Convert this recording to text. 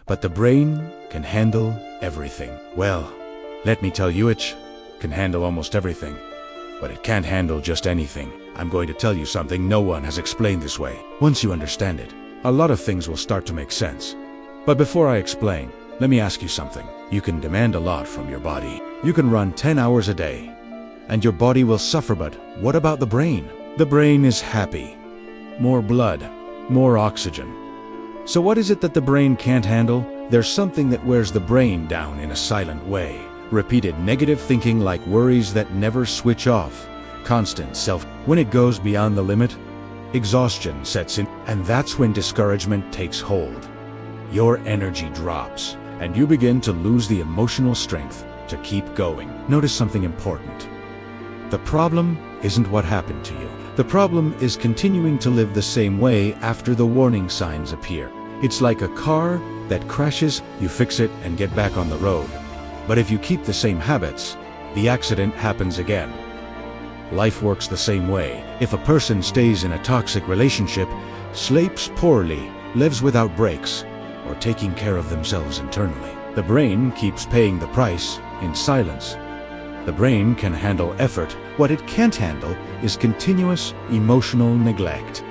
but the brain can handle everything. Well, let me tell you, it can handle almost everything, but it can't handle just anything. I'm going to tell you something no one has explained this way. Once you understand it, a lot of things will start to make sense. But before I explain, let me ask you something. You can demand a lot from your body. You can run 10 hours a day, and your body will suffer, but what about the brain? The brain is happy. More blood, more oxygen. So what is it that the brain can't handle? There's something that wears the brain down in a silent way. Repeated negative thinking, like worries that never switch off. Constant self. When it goes beyond the limit, exhaustion sets in, and that's when discouragement takes hold. Your energy drops, and you begin to lose the emotional strength to keep going. Notice something important. The problem isn't what happened to you. The problem is continuing to live the same way after the warning signs appear. It's like a car that crashes, you fix it and get back on the road. But if you keep the same habits, the accident happens again. Life works the same way. If a person stays in a toxic relationship, sleeps poorly, lives without breaks, or taking care of themselves internally, the brain keeps paying the price in silence. The brain can handle effort. What it can't handle is continuous emotional neglect.